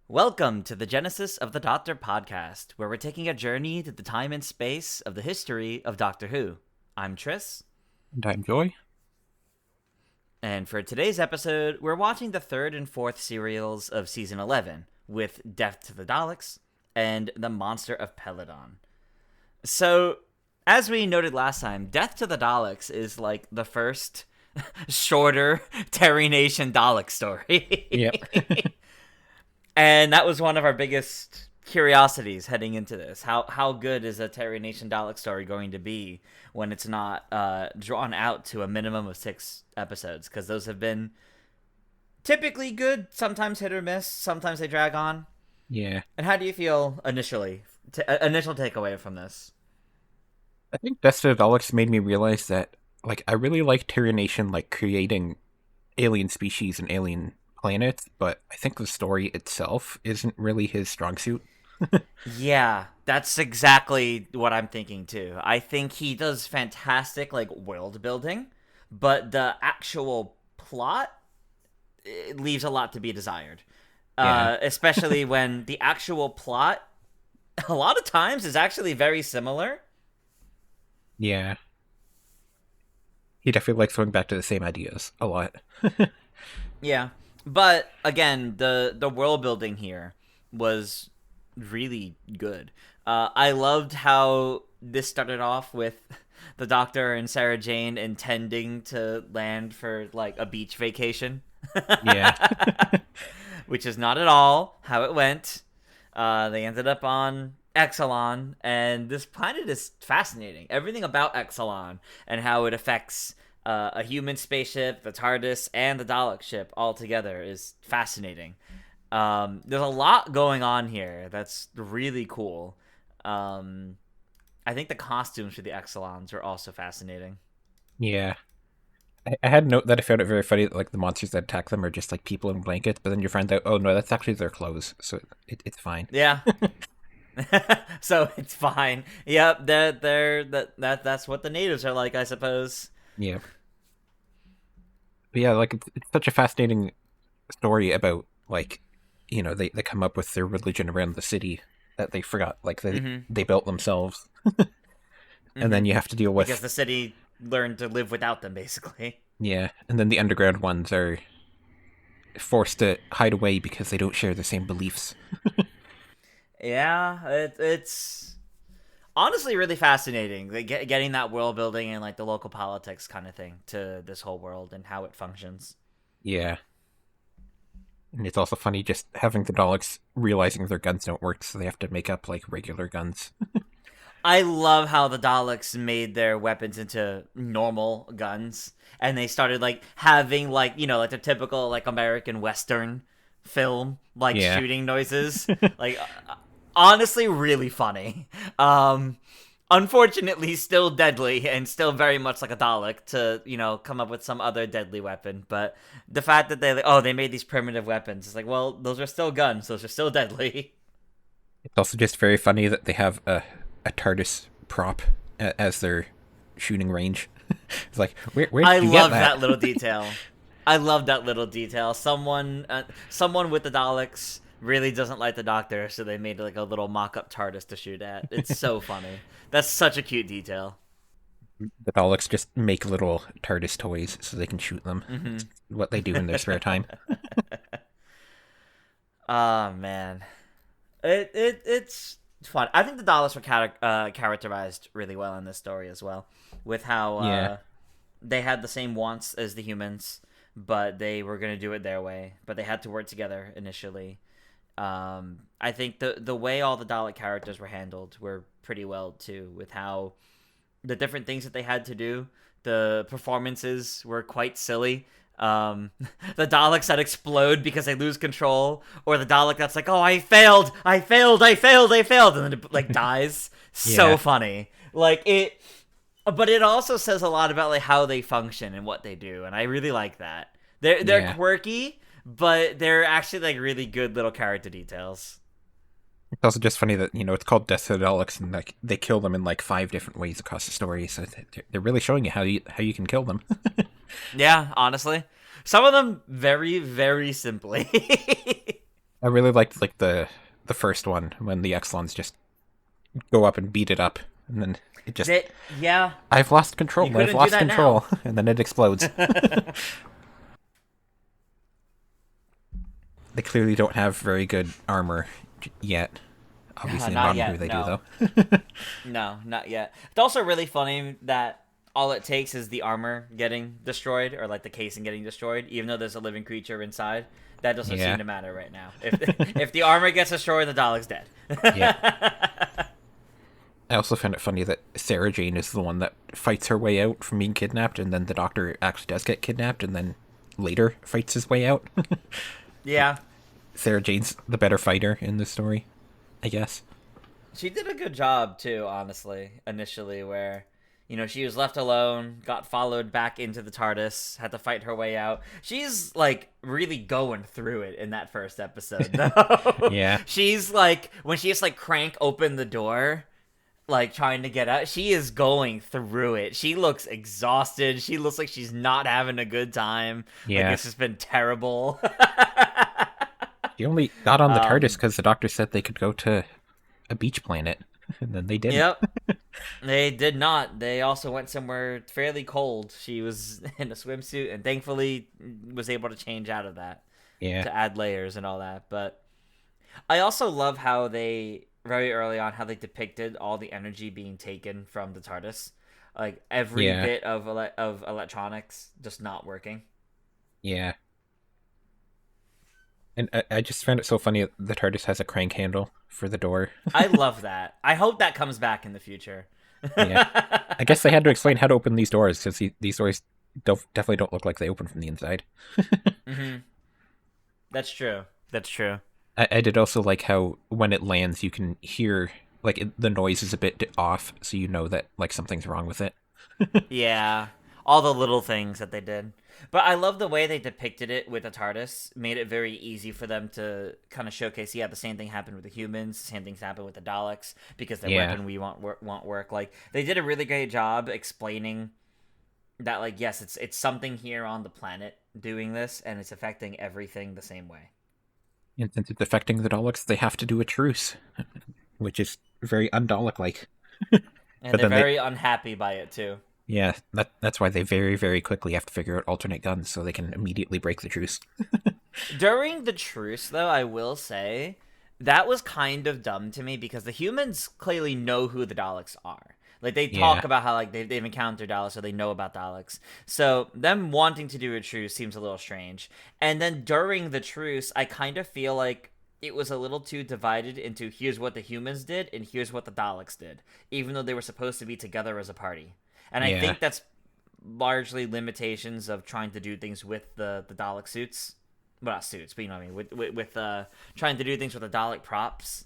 Welcome to the Genesis of the Doctor podcast, where we're taking a journey to the time and space of the history of Doctor Who. I'm Tris, And I'm Joy. and for today's episode, we're watching the third and fourth serials of Season 11, with Death to the Daleks and the Monster of Peladon. So, as we noted last time, Death to the Daleks is like the first shorter Terry Nation Dalek story. Yep. And that was one of our biggest curiosities heading into this. How good is a Terry Nation Dalek story going to be when it's not drawn out to a minimum of 6 episodes? Because those have been typically good, sometimes hit or miss, sometimes they drag on. Yeah. And how do you feel initially? Initial takeaway from this? I think Best of Daleks made me realize that, I really like Terra Nation, creating alien species and alien planets, but I think the story itself isn't really his strong suit. Yeah, that's exactly what I'm thinking too. I think he does fantastic world building, but the actual plot, it leaves a lot to be desired. Yeah. Especially when the actual plot a lot of times is actually very similar. Yeah. He definitely likes going back to the same ideas a lot. Yeah. But again, the world building here was really good. I loved how this started off with the Doctor and Sarah Jane intending to land for a beach vacation, Yeah. which is not at all how it went. They ended up on Exelon, and this planet is fascinating. Everything about Exelon and how it affects a human spaceship, the TARDIS, and the Dalek ship all together is fascinating. There's a lot going on here that's really cool. I think the costumes for the Exelons are also fascinating. Yeah. I had a note that I found it very funny that the monsters that attack them are just people in blankets, but then you find out, oh no, that's actually their clothes, so it's fine. Yeah. So it's fine. Yep, that's what the natives are like, I suppose. Yeah. But yeah, it's such a fascinating story about they come up with their religion around the city that they forgot, they built themselves. And then you have to deal with, because the city learned to live without them, basically. yeah, and then the underground ones are forced to hide away because they don't share the same beliefs. Yeah, it's honestly really fascinating, getting that world building and the local politics kind of thing to this whole world and how it functions. Yeah. And it's also funny just having the Daleks realizing their guns don't work, so they have to make up regular guns. I love how the Daleks made their weapons into normal guns, and they started having the typical American Western film Yeah. shooting noises. Honestly, really funny. Unfortunately, still deadly and still very much like a Dalek to come up with some other deadly weapon. But the fact that they made these primitive weapons, it's well, those are still guns. Those are still deadly. It's also just very funny that they have a TARDIS prop as their shooting range. It's where I did you get love that? that little detail. I love that little detail. Someone with the Daleks really doesn't like the Doctor, so they made a little mock-up TARDIS to shoot at. It's so funny. That's such a cute detail. The Daleks just make little TARDIS toys so they can shoot them. Mm-hmm. It's what they do in their spare time. Oh man, it's fun. I think the Daleks were characterized really well in this story as well, with how Yeah. they had the same wants as the humans, but they were gonna do it their way. But they had to work together initially. I think the way all the Dalek characters were handled were pretty well too, with how the different things that they had to do. The performances were quite silly. The Daleks that explode because they lose control, or the Dalek that's oh, I failed, and then it dies. So Yeah. funny. It, but it also says a lot about how they function and what they do, and I really like that. They're Yeah. quirky, but they're actually really good little character details. It's also just funny that, it's called Death to the Daleks, and they kill them in 5 different ways across the story, so they're really showing you how you can kill them. Yeah, honestly. Some of them very, very simply. I really liked like the first one when the Exelons just go up and beat it up, and then it just That yeah, I've lost you control. I've couldn't do lost that now. control, and then it explodes. They clearly don't have very good armor yet. Obviously, in Not Modern Who yet. they do, No, though. no, not yet. It's also really funny that all it takes is the armor getting destroyed or like the casing getting destroyed, even though there's a living creature inside. That doesn't seem Yeah, to matter right now. If the armor gets destroyed, the Dalek's dead. yeah. I also found it funny that Sarah Jane is the one that fights her way out from being kidnapped, and then the Doctor actually does get kidnapped, and then later fights his way out. Yeah, Sarah Jane's the better fighter in this story, I guess. she did a good job too, honestly, initially, where, she was left alone, got followed back into the TARDIS, had to fight her way out. She's, like, really going through it in that first episode, though. Yeah, She's, like, when she just, like, crank open the door, like, trying to get out, she is going through it. She looks exhausted. She looks like she's not having a good time. Like, yeah. it's just been terrible. She only got on the TARDIS um, because the Doctor said they could go to a beach planet, and then they didn't. yep. They did not. They also went somewhere fairly cold. She was in a swimsuit and thankfully was able to change out of that Yeah, to add layers and all that. But I also love how they, very early on, how they depicted all the energy being taken from the TARDIS. Like every yeah, bit of of electronics just not working. yeah. And I just found it so funny that the TARDIS has a crank handle for the door. I love that. I hope that comes back in the future. Yeah. I guess they had to explain how to open these doors because these doors definitely don't look like they open from the inside. hmm That's true. That's true. I did also like how when it lands, you can hear like the noise is a bit off, so you know that like something's wrong with it. Yeah, all the little things that they did. But I love the way they depicted it with the TARDIS. Made it very easy for them to kind of showcase. Yeah, the same thing happened with the humans. The same things happened with the Daleks because their Yeah, weapon we want work. Like they did a really great job explaining that. Like yes, it's something here on the planet doing this, and it's affecting everything the same way. and since it's affecting the Daleks, they have to do a truce, which is very un-Dalek like. And But they're then they, very unhappy by it too. yeah, that's why they very very quickly have to figure out alternate guns so they can immediately break the truce. During the truce, though, I will say that was kind of dumb to me because the humans clearly know who the Daleks are. Like they talk Yeah, about how like they've encountered Daleks, so they know about Daleks. So them wanting to do a truce seems a little strange. And then during the truce, I kind of feel like it was a little too divided into here's what the humans did and here's what the Daleks did, even though they were supposed to be together as a party. And I yeah, think that's largely limitations of trying to do things with the Dalek suits. Well, not suits, but you know what I mean. With trying to do things with the Dalek props.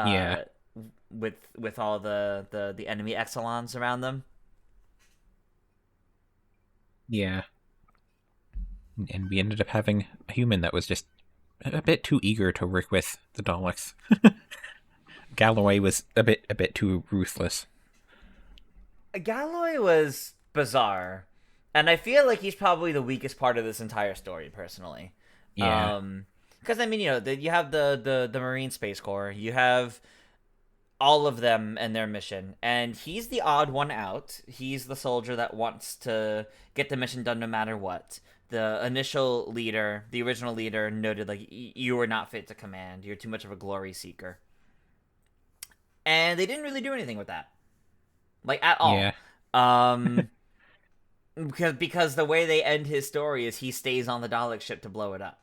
yeah, Uh, with all the enemy Exelons around them. yeah. And we ended up having a human that was just a bit too eager to work with the Daleks. Galloway was a bit too ruthless. Galloway was bizarre, and I feel like he's probably the weakest part of this entire story, personally. Yeah, Because I mean, you have the Marine Space Corps, you have all of them and their mission, and he's the odd one out. He's the soldier that wants to get the mission done no matter what. The initial leader, the original leader, noted like you are not fit to command. You're too much of a glory seeker, and they didn't really do anything with that, like at all. yeah. Um, because the way they end his story is he stays on the Dalek ship to blow it up.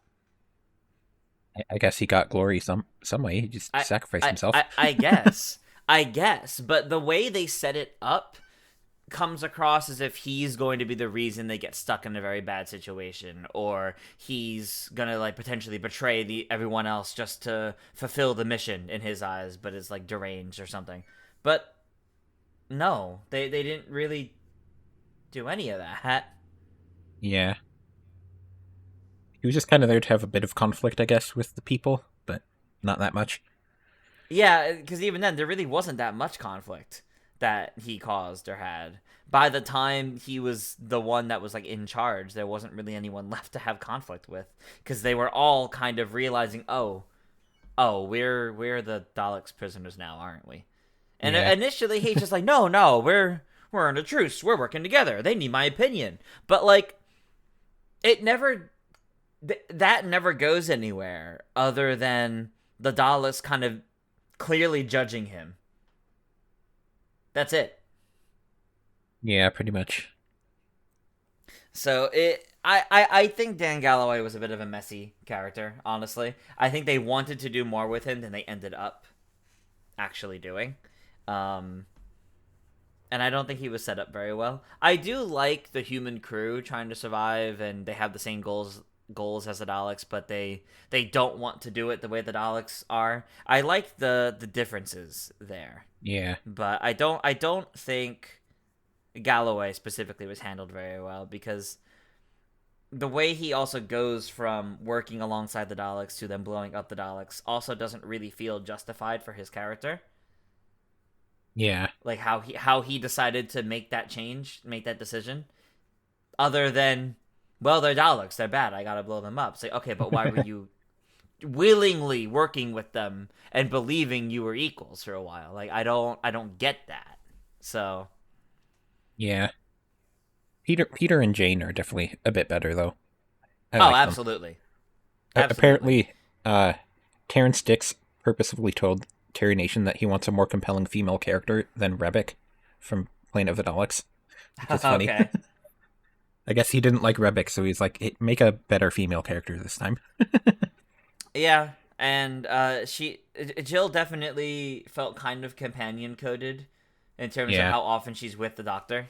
I guess he got glory some way. He just I sacrificed himself. I guess. I guess, but the way they set it up comes across as if he's going to be the reason they get stuck in a very bad situation, or he's gonna like potentially betray the everyone else just to fulfill the mission in his eyes, but it's like deranged or something. But no, they didn't really do any of that. Yeah, he was just kind of there to have a bit of conflict, I guess, with the people, but not that much. Yeah, because even then there really wasn't that much conflict. that he caused or had. By the time he was the one that was like in charge, there wasn't really anyone left to have conflict with, because they were all kind of realizing, oh, we're the Daleks prisoners now, aren't we? And Yeah. initially he's just like, no, we're in a truce, we're working together. They need my opinion, but like it never that never goes anywhere other than the Daleks kind of clearly judging him. That's it. Yeah, pretty much. So I think Dan Galloway was a bit of a messy character, honestly. I think they wanted to do more with him than they ended up actually doing. Um, and I don't think he was set up very well. I do like the human crew trying to survive, and they have the same goals as the Daleks, but they don't want to do it the way the Daleks are. I like the differences there, Yeah. but I don't think Galloway specifically was handled very well, because the way he also goes from working alongside the Daleks to then blowing up the Daleks also doesn't really feel justified for his character. Yeah. Like how he decided to make that change, make that decision, other than, well, they're Daleks, they're bad, I gotta blow them up. It's like, okay, but why were you willingly working with them and believing you were equals for a while? Like I don't get that. So Yeah. Peter and Jane are definitely a bit better though. I oh, like them. absolutely, absolutely. Apparently, Terrence Dix purposefully told Terry Nation that he wants a more compelling female character than Rebek from Planet of the Daleks, which is funny. Okay. I guess he didn't like Rebek, so he's like, hey, make a better female character this time. Yeah, and Jill definitely felt kind of companion coded in terms of Yeah. how often she's with the Doctor.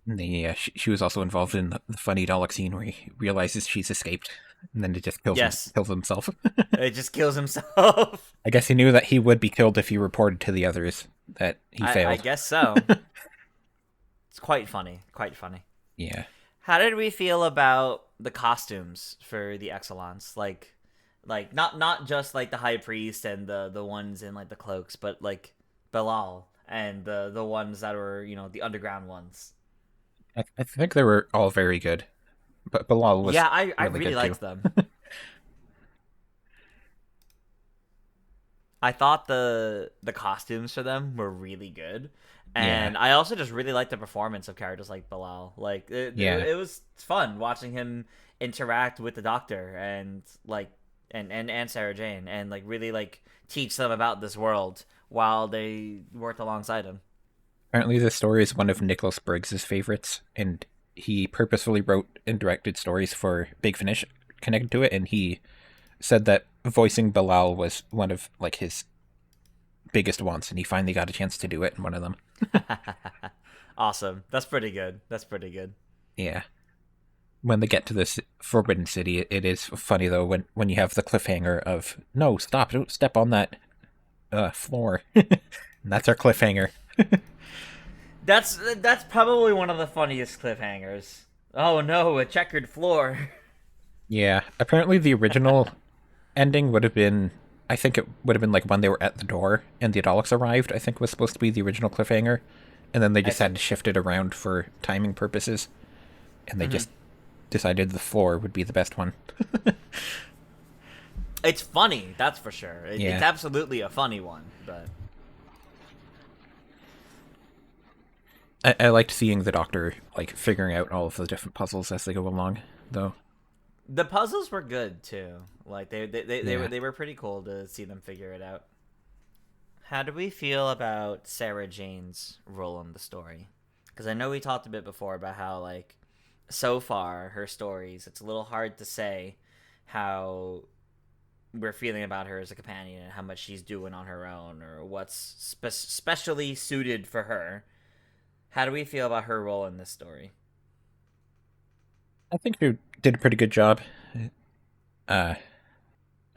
Yeah, she was also involved in the funny Dalek scene where he realizes she's escaped, and then it just Yes, kills himself. it just kills himself. I guess he knew that he would be killed if he reported to the others that he I failed. guess so. It's quite funny, quite funny. Yeah. How did we feel about the costumes for the Exelons? Like not just like the High Priest and the ones in like the cloaks, but like Bilal and the ones that were, the underground ones. I think they were all very good, but Bilal was Yeah, I really really good too. liked them. I thought the costumes for them were really good, Yeah. and I also just really liked the performance of characters like Bilal. Like Yeah. it was fun watching him interact with the Doctor and like and Sarah Jane, and like really like teach them about this world while they worked alongside him. Apparently, this story is one of Nicholas Briggs's favorites, and he purposefully wrote and directed stories for Big Finish connected to it, and he said that voicing Bilal was one of like his biggest wants, and he finally got a chance to do it in one of them. Awesome. That's pretty good. That's pretty good. Yeah. When they get to this Forbidden City, it is funny though when you have the cliffhanger of no, stop, don't step on that floor. And that's our cliffhanger. That's probably one of the funniest cliffhangers. Oh no, a checkered floor. Yeah. Apparently, the original ending would have been. I think it would have been like when they were at the door and the Daleks arrived. I think was supposed to be the original cliffhanger, and then they just had to shift it around for timing purposes, and they just decided the floor would be the best one. It's funny, that's for sure. Yeah. It's absolutely a funny one, but I liked seeing the Doctor like figuring out all of the different puzzles as they go along, though. the puzzles were good too. Like they Yeah. they were pretty cool to see them figure it out. How do we feel about Sarah Jane's role in the story? Because I know we talked a bit before about how like so far her stories, it's a little hard to say how we're feeling about her as a companion and how much she's doing on her own or what's specially suited for her. How do we feel about her role in this story? I think he did a pretty good job. Uh,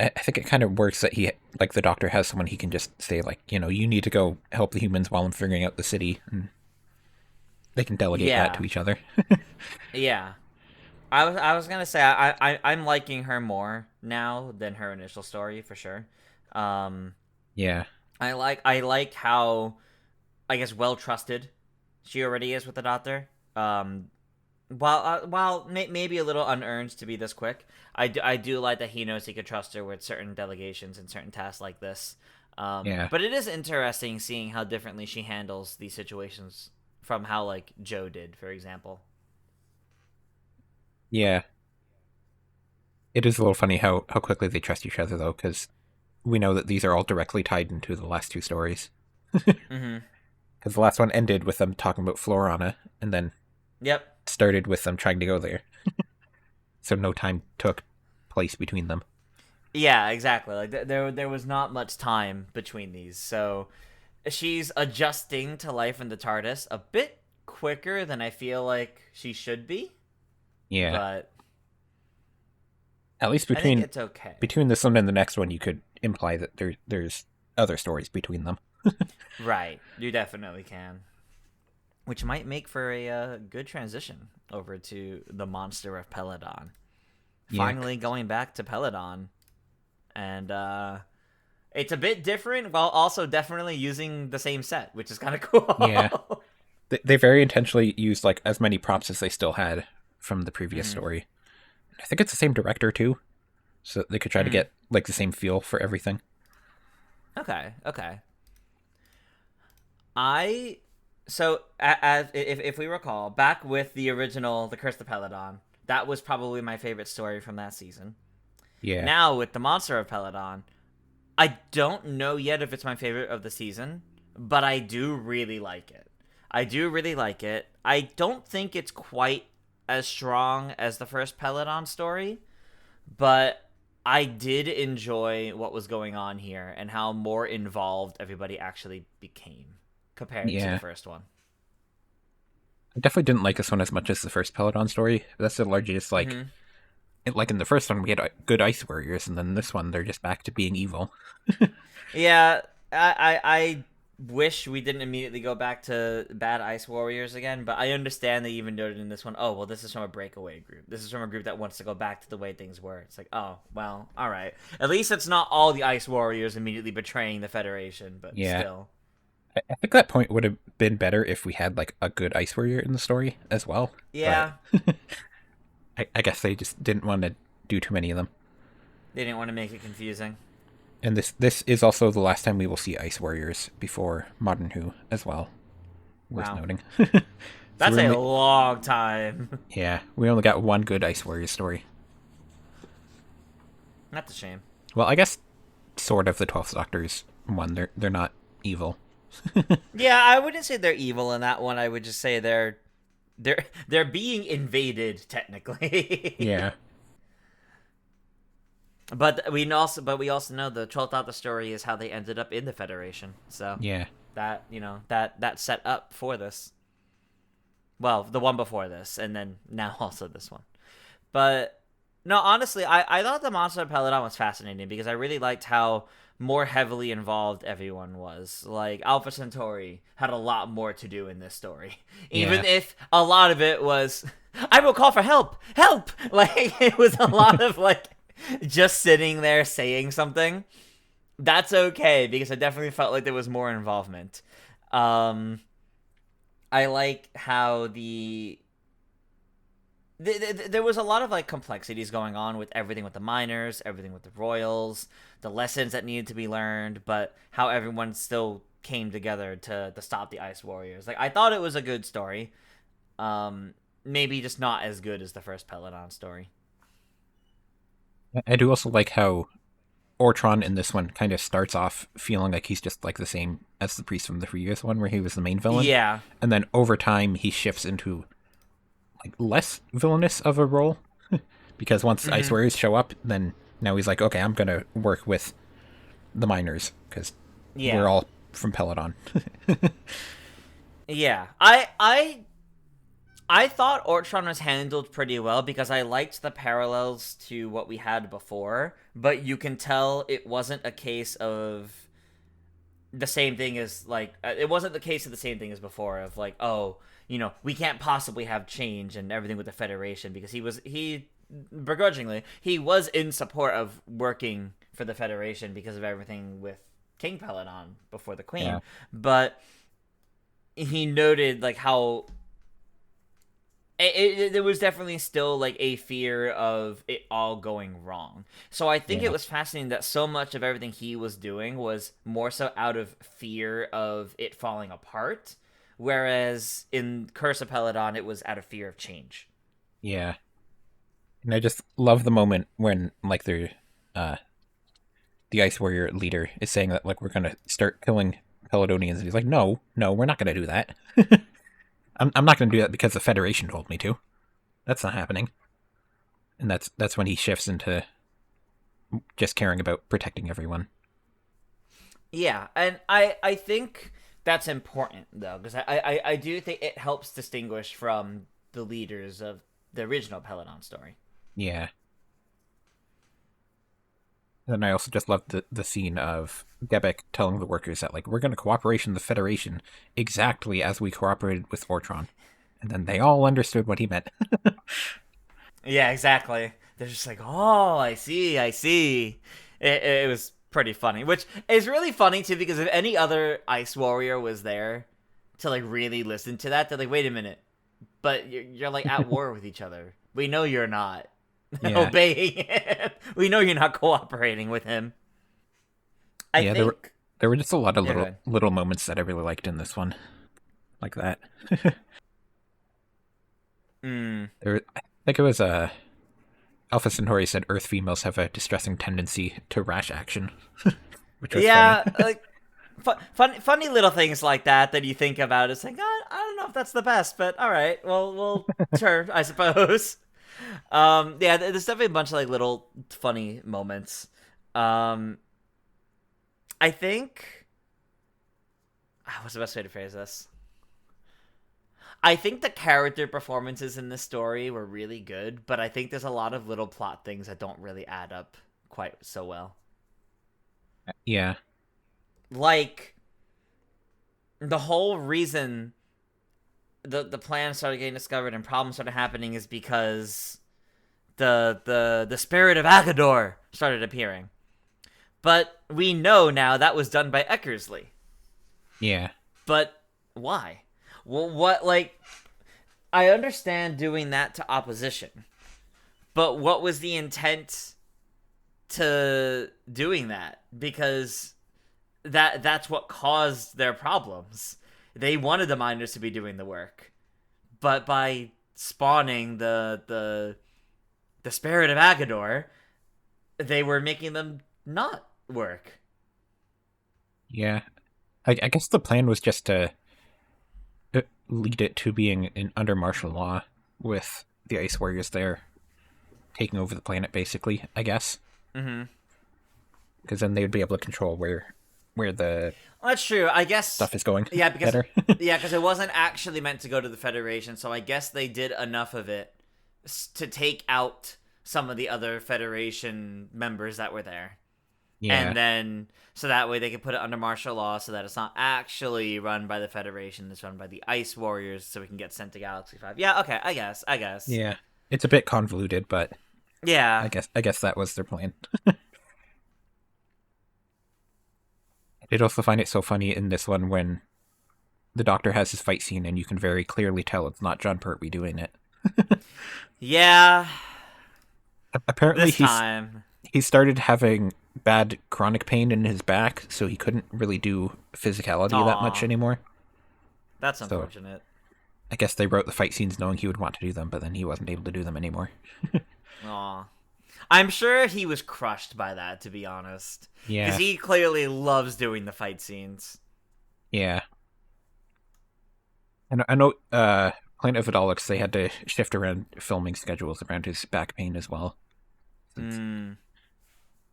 I think it kind of works that he, like, the Doctor has someone he can just say, like, you need to go help the humans while I'm figuring out the city, and they can delegate that Yeah, to each other. yeah. I was gonna say I'm liking her more now than her initial story for sure. Um, Yeah, I like how I guess, well trusted she already is with the Doctor. While maybe a little unearned to be this quick, I do like that he knows he could trust her with certain delegations and certain tasks like this. Yeah. But it is interesting seeing how differently she handles these situations from how like Joe did, for example. Yeah. It is a little funny how quickly they trust each other, though, because we know that these are all directly tied into the last two stories. Mm-hmm. Because the last one ended with them talking about Florana, and then Yep. started with them trying to go there. So no time took place between them. Yeah, exactly. Like there was not much time between these, so she's adjusting to life in the TARDIS a bit quicker than I feel like she should be, Yeah. but At least I think it's okay. between this one and the next one, you could imply that there's other stories between them. Right, you definitely can, which might make for a good transition over to the Monster of Peladon. Yeah. Finally going back to Peladon, and it's a bit different while also definitely using the same set, which is kind of cool. Yeah. They very intentionally used like as many props as they still had from the previous Mm-hmm. story. I think it's the same director too, so they could try to Mm-hmm. get like the same feel for everything. Okay, okay. I so as if we recall back with the original The Curse of Peladon, that was probably my favorite story from that season. Yeah. Now with the Monster of Peladon, I don't know yet if it's my favorite of the season, but I do really like it. I do really like it. I don't think it's quite as strong as the first Peladon story, but I did enjoy what was going on here and how more involved everybody actually became compared to the Yeah. first one. I definitely didn't like this one as much as the first Peloton story. That's the largest Mm-hmm. like in the first one we had good ice warriors, and then this one they're just back to being evil. Yeah, I wish we didn't immediately go back to bad ice warriors again, but I understand they even noted in this one, oh, well, this is from a breakaway group. This is from a group that wants to go back to the way things were. It's like, oh, well, all right. At least it's not all the ice warriors immediately betraying the Federation, but Yeah. still. I think that point would have been better if we had like a good ice warrior in the story as well. Yeah, But I guess they just didn't want to do too many of them. they didn't want to make it confusing. And this is also the last time we will see ice warriors before Modern Who as well. Worth Wow. noting. So That's we a only, long time. yeah, we only got one good ice warrior story. That's a shame. Well, I guess sort of the 12th Doctor's one. They're not evil. Yeah, I wouldn't say they're evil in that one. I would just say they're being invaded technically. Yeah. But we also know the 12th Doctor story is how they ended up in the Federation. So Yeah. that that set up for this. Well, the one before this, and then now also this one. But no, honestly, I thought the Monster of Peladon was fascinating because I really liked how more heavily involved everyone was. Like Alpha Centauri had a lot more to do in this story, even Yeah. if a lot of it was, "I will call for help, help!" Like it was a lot of like just sitting there saying something. That's okay because I definitely felt like there was more involvement. I like how there was a lot of like complexities going on with everything with the miners, everything with the royals, the lessons that needed to be learned, but how everyone still came together to stop the Ice Warriors. Like I thought it was a good story. Maybe just not as good as the first Peladon story. I do also like how Ortron in this one kind of starts off feeling like he's just like the same as the priest from the previous one where he was the main villain. Yeah. And then over time he shifts into like less villainous of a role. Because once the Ice Warriors show up, then now he's like, okay, I'm going to work with the miners because Yeah. we're all from Peladon. Yeah. I thought Ortron was handled pretty well because I liked the parallels to what we had before, but you can tell it wasn't a case of the same thing as like it wasn't the case of the same thing as before of like, oh, we can't possibly have change and everything with the Federation because he begrudgingly he was in support of working for the Federation because of everything with King Peladon before the Queen. Yeah. But he noted like how there was definitely still like a fear of it all going wrong. So I think it Yeah. was fascinating that so much of everything he was doing was more so out of fear of it falling apart, whereas in Curse of Peladon it was out of fear of change. Yeah. And I just love the moment when like uh the Ice Warrior leader is saying that like we're gonna start killing Peladonians, and he's like, no, no, we're not gonna do that. I'm not gonna do that because the Federation told me to. That's not happening. And that's when he shifts into just caring about protecting everyone. Yeah, and I think that's important though, because I do think it helps distinguish from the leaders of the original Peladon story. Yeah. And I also just loved the scene of Gebek telling the workers that like we're going to cooperate with the Federation exactly as we cooperated with Fortron, and then they all understood what he meant. Yeah, exactly. They're just like, oh, I see. It was pretty funny, which is really funny too, because if any other Ice Warrior was there to like really listen to that, they're like, wait a minute, but you're like at war with each other. We know you're not Yeah, obeying him. We know you're not cooperating with him. I yeah. think. There were just a lot of Yeah, go little ahead. little moments that I really liked in this one, like that. Mm. I think it was Alpha Centauri said Earth females have a distressing tendency to rash action, which was funny. Yeah, like funny little things like that you think about. It's like I don't know if that's the best, but all right, well, sure, I suppose. Yeah, there's definitely a bunch of like little funny moments. Um, I think what's the best way to phrase this? I think the character performances in this story were really good, but I think there's a lot of little plot things that don't really add up quite so well. Yeah, Like the whole reason the plan started getting discovered and problems started happening is because the spirit of Agador started appearing. But we know now that was done by Eckersley. yeah, But why? Well, what like I understand doing that to opposition, but what was the intent to doing that? Because that's what caused their problems. They wanted the miners to be doing the work, but by spawning the spirit of Agador, they were making them not work. yeah. I guess the plan was just to lead it to being under martial law with the Ice Warriors there taking over the planet, basically. I guess Mm-hmm. because then they would be able to control where the Well, that's true. I guess. stuff is going Yeah, because better. it wasn't actually meant to go to the Federation, so I guess they did enough of it to take out some of the other Federation members that were there. Yeah, And then so that way they can put it under martial law so that it's not actually run by the Federation, it's run by the Ice Warriors so we can get sent to Galaxy 5. Yeah, okay, I guess. yeah. It's a bit convoluted, but Yeah. I guess that was their plan. I did also find it so funny in this one when the Doctor has his fight scene, and you can very clearly tell it's not John Pertwee doing it. Yeah, Apparently, this time. he started having bad chronic pain in his back, so he couldn't really do physicality that much Aw, anymore. that's So unfortunate. I guess they wrote the fight scenes knowing he would want to do them, but then he wasn't able to do them anymore. Aw. I'm sure he was crushed by that, to be honest. Because Yeah, he clearly loves doing the fight scenes. yeah. And I know Planet of the Daleks, they had to shift around filming schedules around his back pain as well. Since Hmm.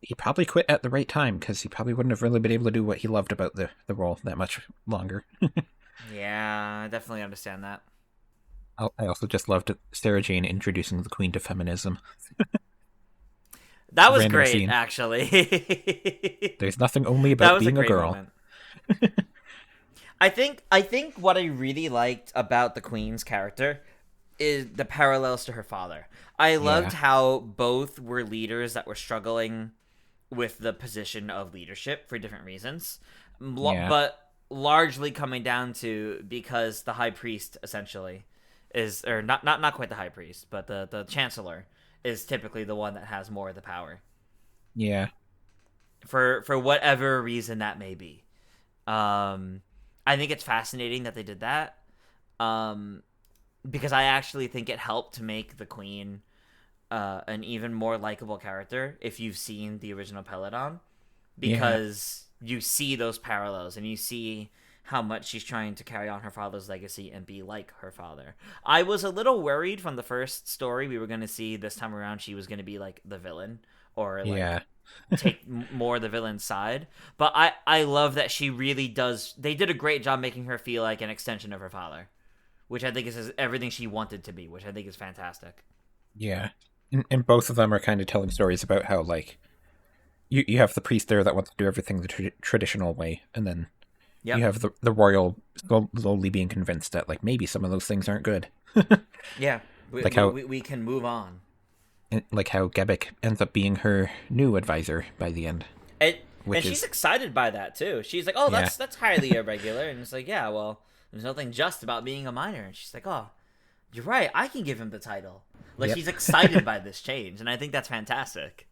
he probably quit at the right time because he probably wouldn't have really been able to do what he loved about the role that much longer. Yeah, I definitely understand that. I also just loved Sarah Jane introducing the Queen to feminism. That was Random great, scene. actually. There's nothing only That about was a being a great girl. moment. I think what I really liked about the Queen's character is the parallels to her father. I loved Yeah, how both were leaders that were struggling with the position of leadership for different reasons. yeah, But largely coming down to because the high priest essentially is, or not quite the high priest, but the chancellor is typically the one that has more of the power Yeah. for whatever reason that may be. I think it's fascinating that they did that. Because I actually think it helped to make the queen an even more likable character if you've seen the original Peladon, Yeah. because you see those parallels and you see how much she's trying to carry on her father's legacy and be like her father. I was a little worried from the first story we were going to see this time around she was going to be like the villain, or like Yeah. take more the villain's side, but I love that she really does. They did a great job making her feel like an extension of her father, which I think is everything she wanted to be, which I think is fantastic. Yeah. And both of them are kind of telling stories about how, like, you have the priest there that wants to do everything the traditional way, and then you Yep. have the royal slowly being convinced that, like, maybe some of those things aren't good. Yeah. We, like we, how we we can move on. like how Gebek ends up being her new advisor by the end, And which and she's is excited by that too. She's like, "Oh, yeah, that's highly irregular." And it's like, "Yeah, well, there's nothing just about being a minor." And she's like, "Oh, you're right. I can give him the title." Like, yep, she's excited by this change, and I think that's fantastic.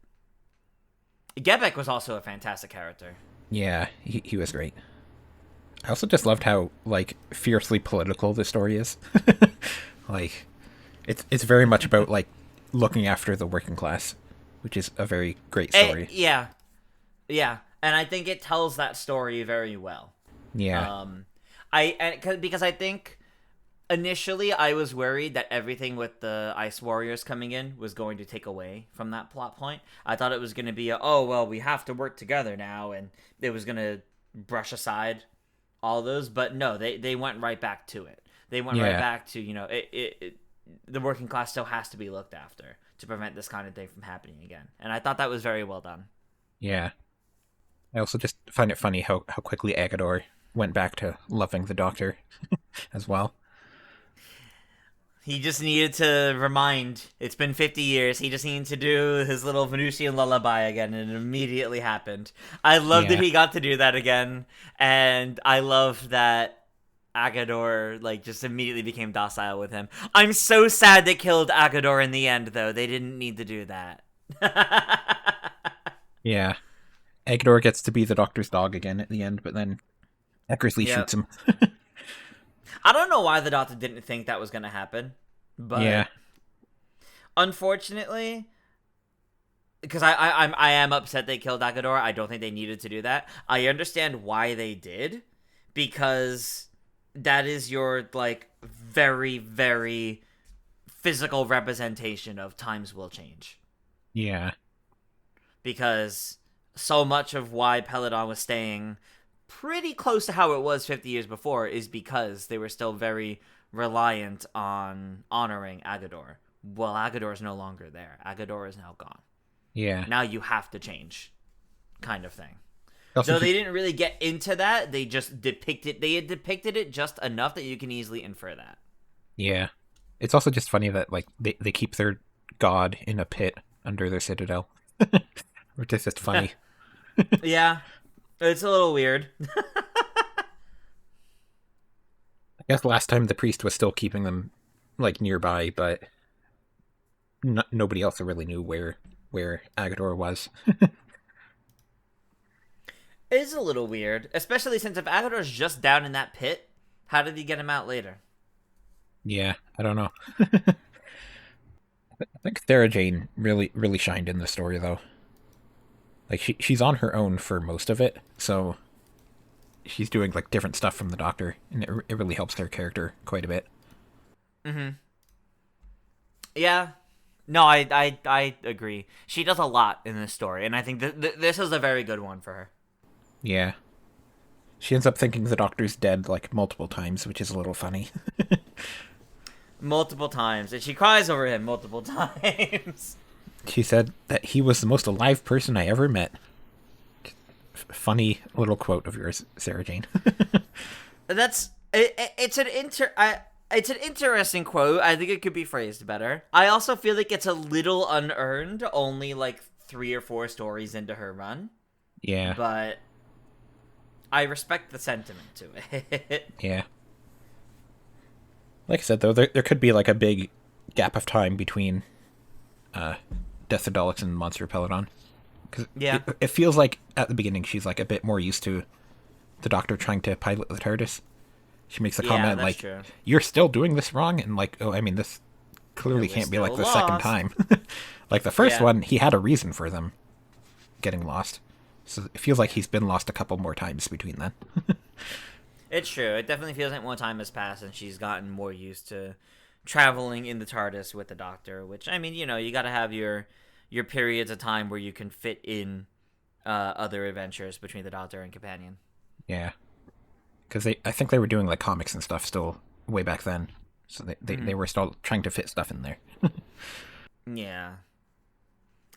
Gebek was also a fantastic character. yeah, he was great. I also just loved how, like, fiercely political the story is. Like, it's very much about, like, looking after the working class, which is a very great story. Yeah, yeah, and I think it tells that story very well. Yeah, Um, because I think initially I was worried that everything with the Ice Warriors coming in was going to take away from that plot point. I thought it was going to be oh well, we have to work together now, and it was going to brush aside all those. But no, they went right back to it. They went right yeah, back to, the working class still has to be looked after to prevent this kind of thing from happening again. And I thought that was very well done. yeah. I also just find it funny how quickly Agador went back to loving the Doctor as well. He just needed to remind. It's been 50 years. He just needed to do his little Venusian lullaby again, and it immediately happened. I love that Yeah, he got to do that again, and I love that Agador like just immediately became docile with him. I'm so sad they killed Agador in the end, though. They didn't need to do that. yeah. Agador gets to be the Doctor's dog again at the end, but then Eckersley Yep. shoots him. I don't know why the Doctor didn't think that was going to happen, Yeah, but unfortunately, because I am upset they killed Agador. I don't think they needed to do that. I understand why they did, because that is your like very very physical representation of times will change. yeah, Because so much of why Peladon was staying pretty close to how it was 50 years before is because they were still very reliant on honoring Agador. Well, Agador is no longer there. Agador is now gone. yeah. Now you have to change, kind of thing. Also, Though they didn't really get into that, they just depicted they had depicted it just enough that you can easily infer that. yeah. It's also just funny that, like, they keep their god in a pit under their citadel, which is just funny. Yeah, it's a little weird. I guess last time the priest was still keeping them, like, nearby, but nobody else really knew where Agador was. It is a little weird, especially since if Agador's just down in that pit, how did he get him out later? Yeah, I don't know. I think Sarah Jane really shined in the story though. Like she's on her own for most of it, so she's doing like different stuff from the Doctor, and it really helps her character quite a bit. Mm-hmm. Yeah. No, I agree. She does a lot in this story, and I think this is a very good one for her. Yeah, she ends up thinking the Doctor's dead like multiple times, which is a little funny. Multiple times, and she cries over him multiple times. She said that he was the most alive person I ever met. Funny little quote of yours, Sarah Jane. That's it's it's an interesting quote. I think it could be phrased better. I also feel like it's a little unearned, only like 3 or 4 stories into her run. Yeah, But I respect the sentiment to it. Yeah. Like I said, though, there could be like a big gap of time between Death of Daleks and Monster of Peladon. Because it feels like at the beginning she's like a bit more used to the Doctor trying to pilot the TARDIS. She makes a comment like, true. You're still doing this wrong? And like, oh, I mean, this clearly can't be like the second time. Like the first one, he had a reason for them getting lost. So it feels like he's been lost a couple more times between then. It's true. It definitely feels like more time has passed and she's gotten more used to traveling in the TARDIS with the Doctor, which, I mean, you know, you got to have your periods of time where you can fit in other adventures between the Doctor and Companion. Yeah. Because I think they were doing like comics and stuff still way back then. So they were still trying to fit stuff in there. Yeah.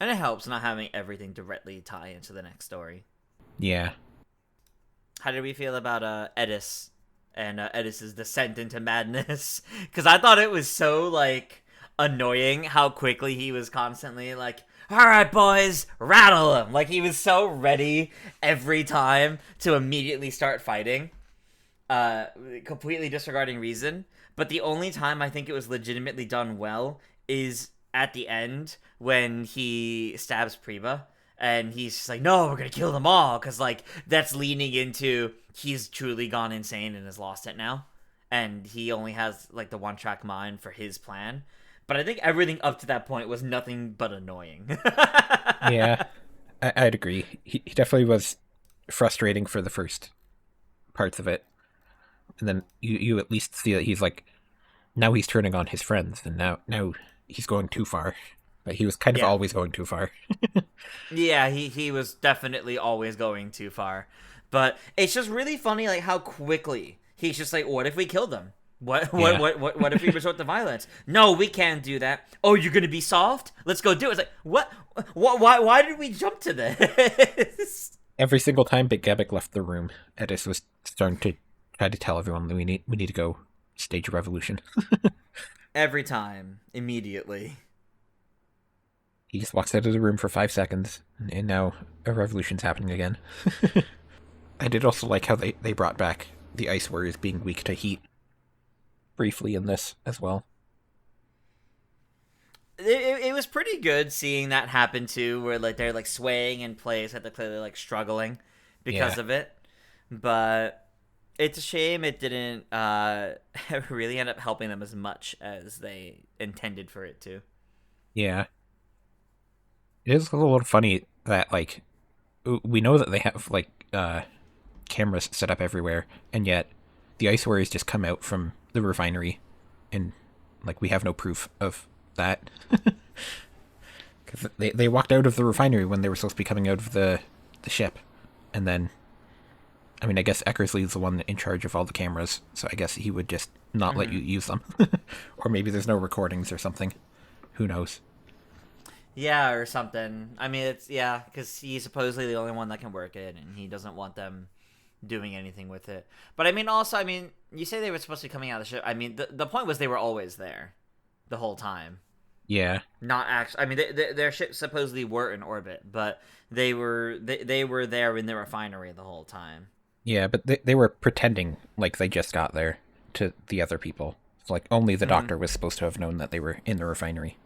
And it helps not having everything directly tie into the next story. Yeah. How did we feel about Edis and Edis's descent into madness? Because I thought it was so, like, annoying how quickly he was constantly like, all right, boys, rattle him. Like, he was so ready every time to immediately start fighting, completely disregarding reason. But the only time I think it was legitimately done well is at the end when he stabs Prima. And he's just like, no, we're going to kill them all. Because, like, that's leaning into he's truly gone insane and has lost it now. And he only has, like, the one-track mind for his plan. But I think everything up to that point was nothing but annoying. Yeah, I'd agree. He definitely was frustrating for the first parts of it. And then you at least see that he's like, now he's turning on his friends. And now he's going too far. But he was kind of always going too far. Yeah, he was definitely always going too far. But it's just really funny, like, how quickly he's just like, what if we kill them? What if we resort to violence? No, we can't do that. Oh, you're gonna be soft? Let's go do it. It's like, what? Why did we jump to this? Every single time Big Gabic left the room, Edis was starting to try to tell everyone that we need to go stage a revolution. Every time, immediately. He just walks out of the room for 5 seconds, and now a revolution's happening again. I did also like how they brought back the Ice Warriors being weak to heat briefly in this as well. It was pretty good seeing that happen too, where like they're like swaying in place, that they're clearly like struggling because of it. But it's a shame it didn't really end up helping them as much as they intended for it to. Yeah. It is a little funny that, like, we know that they have, like, cameras set up everywhere, and yet the Ice Warriors just come out from the refinery, and, like, we have no proof of that. Because they walked out of the refinery when they were supposed to be coming out of the ship, and then, I mean, I guess Eckersley's the one in charge of all the cameras, so I guess he would just not let you use them. Or maybe there's no recordings or something. Who knows? Yeah, or something. I mean, it's, because he's supposedly the only one that can work it, and he doesn't want them doing anything with it. But I mean, also, I mean, you say they were supposed to be coming out of the ship. I mean, the point was they were always there the whole time. Yeah. Not actually. I mean, their ships supposedly were in orbit, but they were there in the refinery the whole time. Yeah, but they were pretending like they just got there to the other people. So, like, only the Doctor was supposed to have known that they were in the refinery.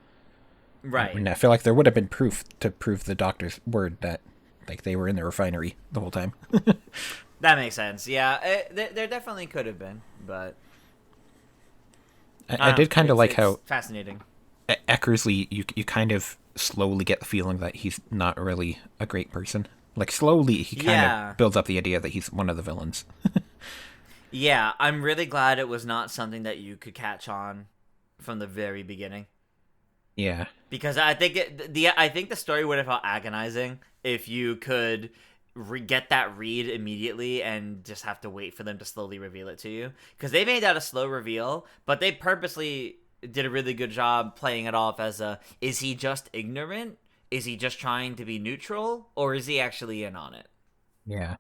Right. And I feel like there would have been proof to prove the Doctor's word that, like, they were in the refinery the whole time. That makes sense. Yeah, there definitely could have been, but I did kind of like how fascinating. Eckersley, you kind of slowly get the feeling that he's not really a great person. Like, slowly he kind of builds up the idea that he's one of the villains. Yeah, I'm really glad it was not something that you could catch on from the very beginning. Yeah. Because I think I think the story would have felt agonizing if you could get that read immediately and just have to wait for them to slowly reveal it to you. Because they made that a slow reveal, but they purposely did a really good job playing it off as is he just ignorant? Is he just trying to be neutral? Or is he actually in on it? Yeah.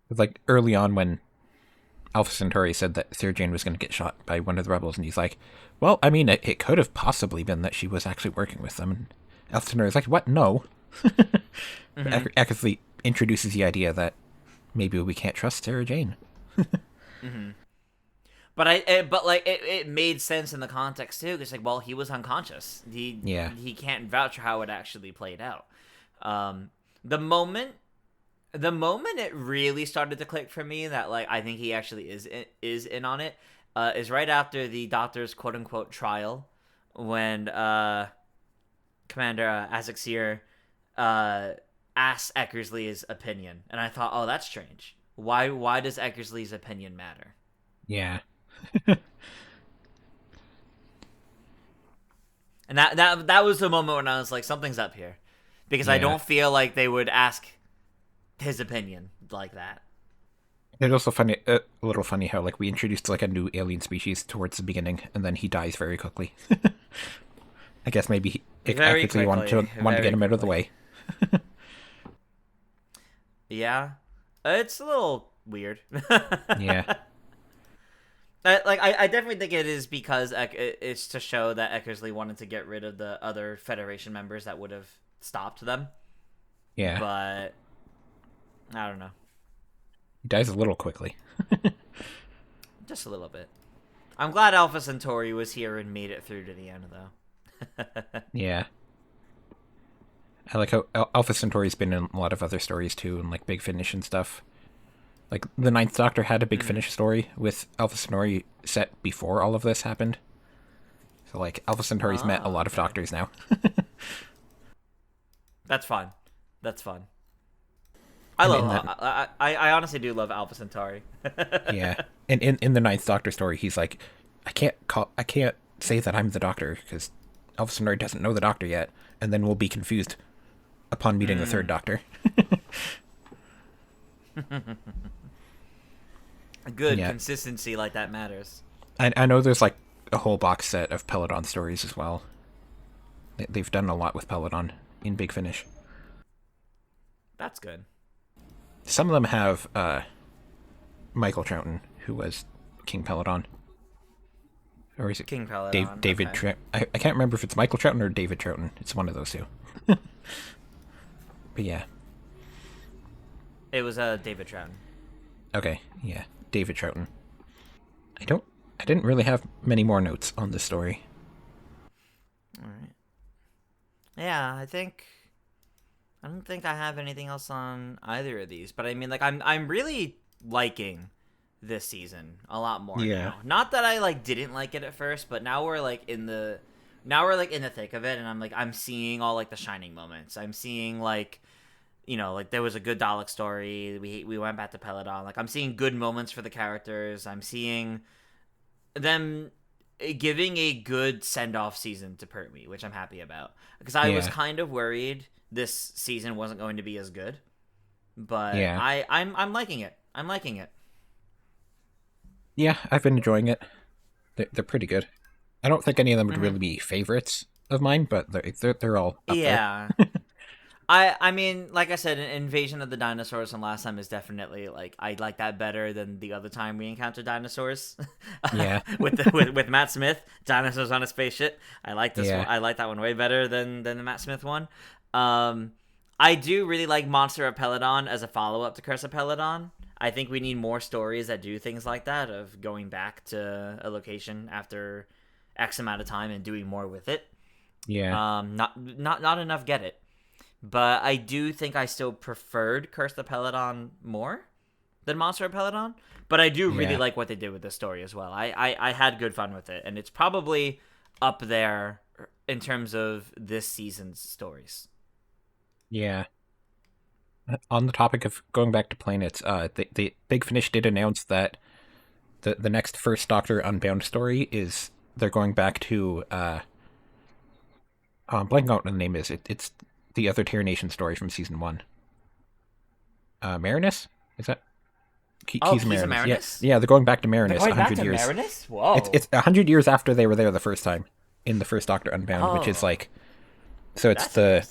Like, early on when Alpha Centauri said that Sarah Jane was going to get shot by one of the rebels, and he's like, well, I mean, it could have possibly been that she was actually working with them. And Alpha Centauri's like, what? No. Eckersley introduces the idea that maybe we can't trust Sarah Jane. Mm-hmm. But it made sense in the context too. Because like, well, he was unconscious. He can't vouch for how it actually played out. The moment it really started to click for me that like I think he actually is in on it is right after the Doctor's quote unquote trial, when Commander Azaxir asks Eckersley's opinion, and I thought, oh, that's strange. Why does Eckersley's opinion matter? Yeah. And that was the moment when I was like, something's up here, because I don't feel like they would ask his opinion like that. It's also funny, a little funny how like we introduced like a new alien species towards the beginning, and then he dies very quickly. I guess maybe Eckersley wanted to get him out of the way. Yeah, it's a little weird. Yeah. I definitely think it is because it's to show that Eckersley wanted to get rid of the other Federation members that would have stopped them. Yeah. But I don't know. He dies a little quickly. Just a little bit. I'm glad Alpha Centauri was here and made it through to the end, though. Yeah. I like how Alpha Centauri's been in a lot of other stories, too, and like Big Finish and stuff. Like, the Ninth Doctor had a Big Finish story with Alpha Centauri set before all of this happened. So, like, Alpha Centauri's met a lot of doctors now. That's fun. I honestly do love Alpha Centauri. Yeah. And in the Ninth Doctor story, he's like, I can't say that I'm the Doctor, because Alpha Centauri doesn't know the Doctor yet, and then we'll be confused upon meeting the Third Doctor. Good consistency like that matters. I know there's like a whole box set of Peladon stories as well. They've done a lot with Peladon in Big Finish. That's good. Some of them have Michael Troughton, who was King Peladon. Or is it King Peladon? David okay. I can't remember if it's Michael Troughton or David Troughton. It's one of those two. But yeah. It was David Troughton. Okay, yeah. David Troughton. I didn't really have many more notes on this story. Alright. Yeah, I don't think I have anything else on either of these, but I mean, like, I'm really liking this season a lot more now. Not that I like didn't like it at first, but now we're like in the thick of it, and I'm seeing all like the shining moments. I'm seeing like, you know, like there was a good Dalek story. We went back to Peladon. Like, I'm seeing good moments for the characters. I'm seeing them giving a good send-off season to Pertwee, which I'm happy about, because I was kind of worried this season wasn't going to be as good. But I'm liking it. I'm liking it. Yeah, I've been enjoying it. They're pretty good. I don't think any of them would really be favorites of mine, but they're all up there. I mean, like I said, Invasion of the Dinosaurs from last time is definitely like, I like that better than the other time we encountered dinosaurs. Yeah. with Matt Smith, dinosaurs on a spaceship. I like this one. I like that one way better than the Matt Smith one. I do really like Monster of Peladon as a follow-up to Curse of Peladon. I think we need more stories that do things like that, of going back to a location after X amount of time and doing more with it. Yeah. Not enough get it. But I do think I still preferred Curse of Peladon more than Monster of Peladon. But I do really like what they did with the story as well. I had good fun with it, and it's probably up there in terms of this season's stories. Yeah. On the topic of going back to planets, the Big Finish did announce that the next First Doctor Unbound story is they're going back to I'm blanking out what the name is. It's the other Terra Nation story from season 1. Marinus? Is that? Keys Marinus? Yeah, they're going back to Marinus. They're going 100 back to years. Marinus? Whoa. It's 100 years after they were there the first time in the First Doctor Unbound, which is like, so it's the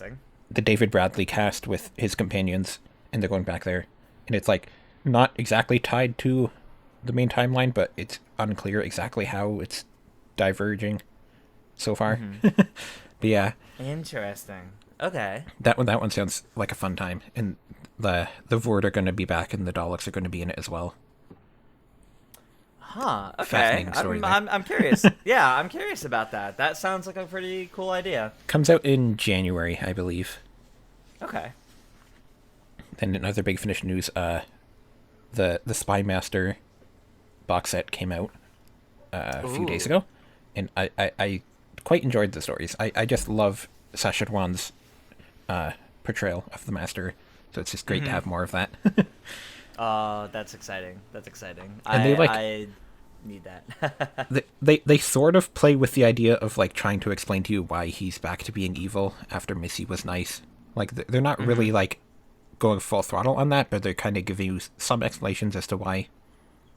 David Bradley cast with his companions, and they're going back there, and it's like not exactly tied to the main timeline, but it's unclear exactly how it's diverging so far. But yeah, interesting. Okay, that one sounds like a fun time, and the Vord are going to be back and the Daleks are going to be in it as well. Huh. Okay. Fascinating story there. I'm curious. Yeah, I'm curious about that. That sounds like a pretty cool idea. Comes out in January, I believe. Okay. Then in other Big Finish news, the Spy Master box set came out a few days ago, and I quite enjoyed the stories. I just love Sacha Dhawan's portrayal of the Master, so it's just great to have more of that. Oh, that's exciting. That's exciting. And I need that. they sort of play with the idea of like trying to explain to you why he's back to being evil after Missy was nice. Like they're not really like going full throttle on that, but they're kind of giving you some explanations as to why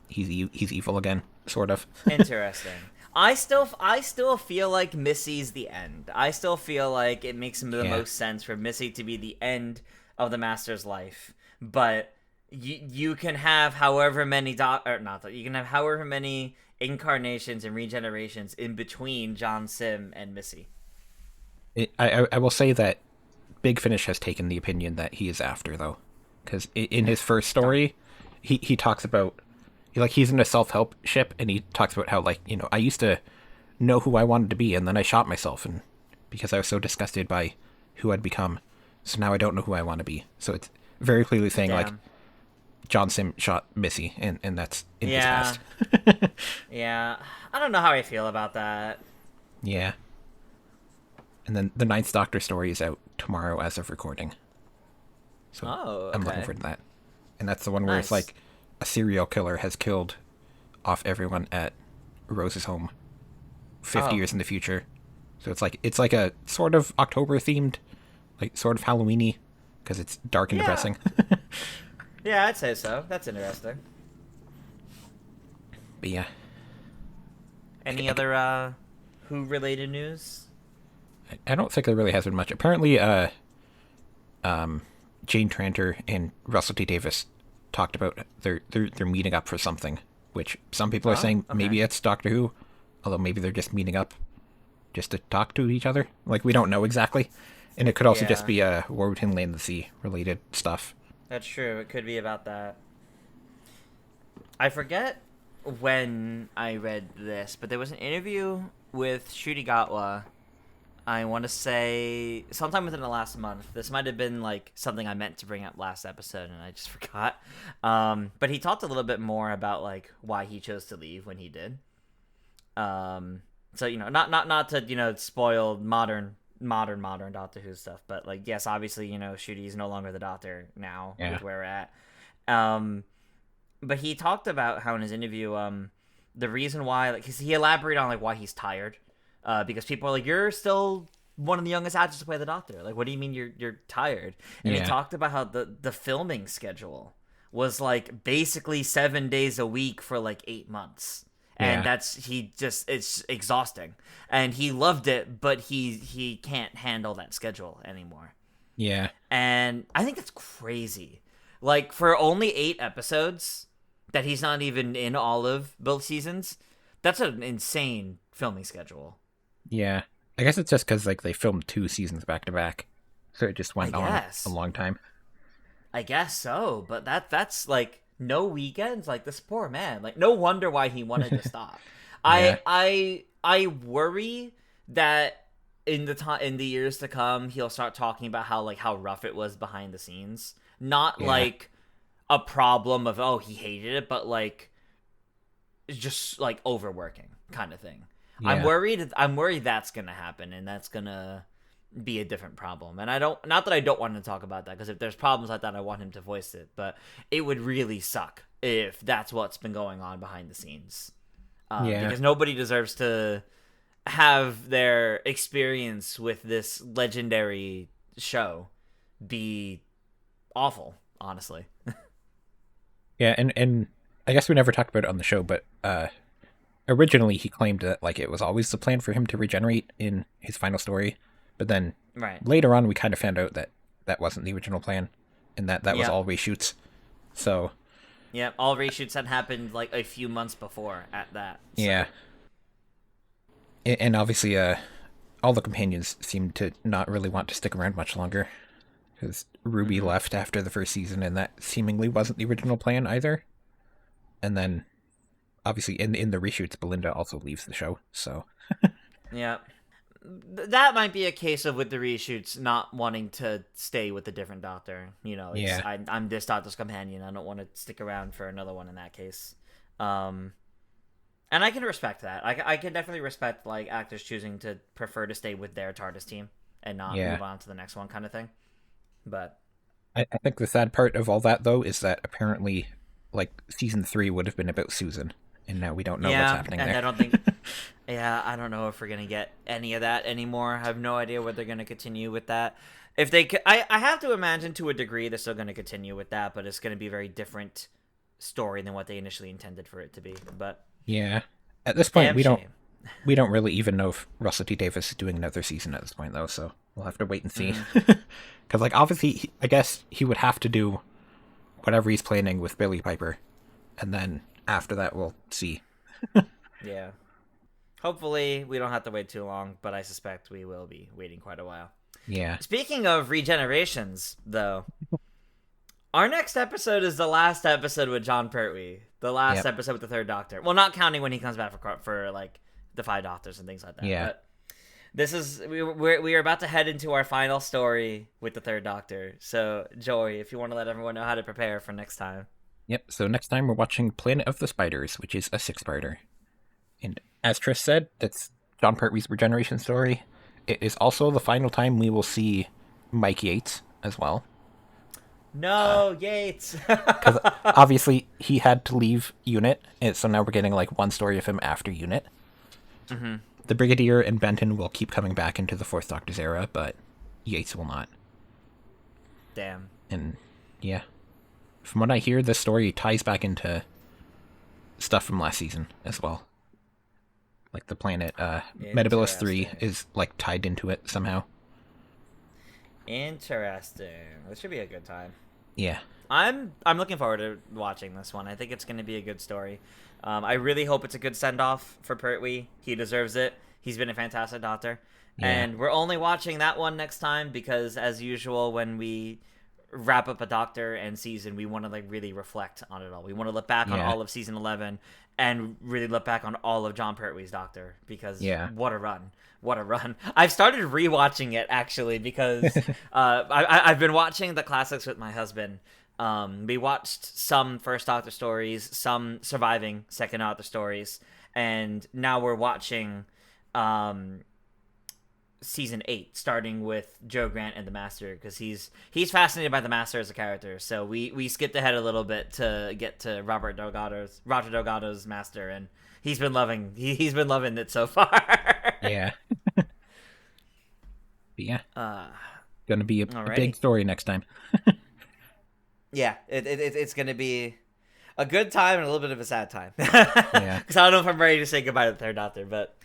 he's evil again, sort of. Interesting. I still feel like Missy's the end. I still feel like it makes the most sense for Missy to be the end of the Master's life. But you can have however many you can have however many incarnations and regenerations in between John Sim and Missy. I will say that Big Finish has taken the opinion that he is after, though, because in his first story, he talks about he's in a self-help ship, and he talks about how I used to know who I wanted to be, and then I shot myself, and because I was so disgusted by who I'd become, so now I don't know who I want to be. So it's very clearly saying John Sim shot Missy, and that's in his past. Yeah, I don't know how I feel about that. Yeah. And then the Ninth Doctor story is out tomorrow as of recording. So I'm looking forward to that. And that's the one where it's like a serial killer has killed off everyone at Rose's home 50 years in the future. So it's like a sort of October themed, like sort of Halloween-y, because it's dark and depressing. Yeah, I'd say so. That's interesting. But yeah. Any other Who-related news? I don't think there really has been much. Apparently, Jane Tranter and Russell T Davies talked about they're meeting up for something, which some people are saying maybe it's Doctor Who, although maybe they're just meeting up just to talk to each other. Like, we don't know exactly. And it could also just be War Within Land the Sea related stuff. That's true. It could be about that. I forget when I read this, but there was an interview with Ncuti Gatwa. I want to say sometime within the last month. This might have been like something I meant to bring up last episode and I just forgot. But he talked a little bit more about like why he chose to leave when he did. So not to spoil modern Doctor Who stuff, but like yes, obviously Ncuti is no longer the Doctor now with where we're at. But he talked about how in his interview, the reason why he elaborated on like why he's tired. Because people are like, you're still one of the youngest actors to play the Doctor. Like, what do you mean you're tired? And he talked about how the filming schedule was like basically 7 days a week for like 8 months. And it's exhausting. And he loved it, but he can't handle that schedule anymore. Yeah. And I think that's crazy. Like, for only 8 episodes that he's not even in all of both seasons, that's an insane filming schedule. Yeah. I guess it's just because they filmed 2 seasons back to back. So it just went on a long time. I guess so, but that's like no weekends. Like, this poor man. Like, no wonder why he wanted to stop. I worry that in the years to come he'll start talking about how rough it was behind the scenes. Not like a problem of he hated it, but like just like overworking kind of thing. Yeah. I'm worried that's gonna happen, and that's gonna be a different problem. And not that I don't want to talk about that, because if there's problems like that, I want him to voice it. But it would really suck if that's what's been going on behind the scenes. Because nobody deserves to have their experience with this legendary show be awful, honestly. Yeah, and I guess we never talked about it on the show, but originally he claimed that it was always the plan for him to regenerate in his final story, but then later on we kind of found out that that wasn't the original plan, and that was all reshoots. So all reshoots had happened like a few months before at that. So. Yeah. And obviously all the companions seem to not really want to stick around much longer, because Ruby left after the first season, and that seemingly wasn't the original plan either. And then, obviously, in the reshoots, Belinda also leaves the show, so... Yeah. That might be a case of with the reshoots not wanting to stay with a different doctor. You know, I'm this doctor's companion. I don't want to stick around for another one in that case. And I can respect that. I can definitely respect like actors choosing to prefer to stay with their TARDIS team and not move on to the next one kind of thing. But I think the sad part of all that, though, is that apparently, like, season 3 would have been about Susan, and now we don't know what's happening there. I don't think... I don't know if we're going to get any of that anymore. I have no idea what they're going to continue with that. If they... I have to imagine to a degree they're still going to continue with that, but it's going to be a very different story than what they initially intended for it to be. But yeah. At this point, we don't really even know if Russell T. Davies is doing another season at this point, though, so we'll have to wait and see. Because, like, obviously, I guess he would have to do whatever he's planning with Billie Piper, and then after that, we'll see. Yeah. Hopefully, we don't have to wait too long, but I suspect we will be waiting quite a while. Yeah. Speaking of regenerations, though, our next episode is the last episode with John Pertwee. The last episode with the Third Doctor. Well, not counting when he comes back for like, the Five Doctors and things like that. Yeah. But this is... We are about to head into our final story with the Third Doctor. So, Joey, if you want to let everyone know how to prepare for next time. Yep, so next time we're watching Planet of the Spiders, which is a 6-parter. And as Trish said, that's John Pertwee's regeneration story. It is also the final time we will see Mike Yates as well. No, Yates! Because obviously he had to leave UNIT, and so now we're getting like one story of him after UNIT. Mm-hmm. The Brigadier and Benton will keep coming back into the Fourth Doctor's era, but Yates will not. Damn. And yeah. From what I hear, this story ties back into stuff from last season as well. Like the planet Metabilis 3 is like tied into it somehow. Interesting. This should be a good time. Yeah. I'm looking forward to watching this one. I think it's going to be a good story. I really hope it's a good send-off for Pertwee. He deserves it. He's been a fantastic doctor. Yeah. And we're only watching that one next time because, as usual, when we wrap up a Doctor and season, we want to like really reflect on it all. We want to look back on all of season 11 and really look back on all of John Pertwee's Doctor because what a run. What a run. I've started rewatching it actually because I've been watching the classics with my husband. We watched some First Doctor stories, some surviving Second Doctor stories, and now we're watching season 8, starting with Joe Grant and the Master, because he's fascinated by the Master as a character. So we skipped ahead a little bit to get to Roger Delgado's Master, and he's been loving it so far. Yeah. But yeah. Gonna be a big story next time. Yeah, it's gonna be a good time and a little bit of a sad time. Yeah. Because I don't know if I'm ready to say goodbye to the Third Doctor, but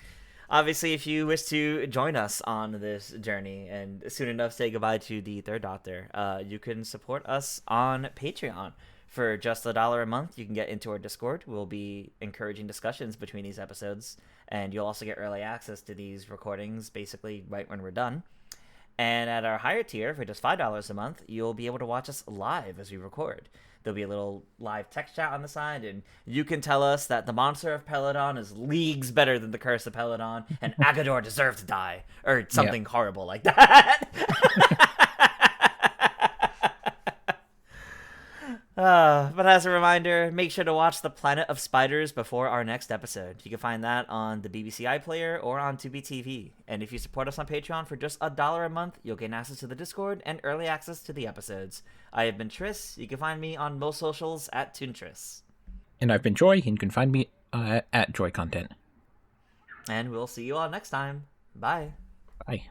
obviously, if you wish to join us on this journey and soon enough say goodbye to the Third Doctor, you can support us on Patreon. For just $1 a month, you can get into our Discord. We'll be encouraging discussions between these episodes, and you'll also get early access to these recordings basically right when we're done. And at our higher tier, for just $5 a month, you'll be able to watch us live as we record. There'll be a little live text chat on the side, and you can tell us that the Monster of Peladon is leagues better than the Curse of Peladon, and Agador deserved to die, or something horrible like that. But as a reminder, make sure to watch The Planet of Spiders before our next episode. You can find that on the BBC iPlayer or on Tubi TV. And if you support us on Patreon for just $1 a month, you'll gain access to the Discord and early access to the episodes. I have been Tris. You can find me on most socials at ToonTris. And I've been Joy. You can find me at Joy Content. And we'll see you all next time. Bye. Bye.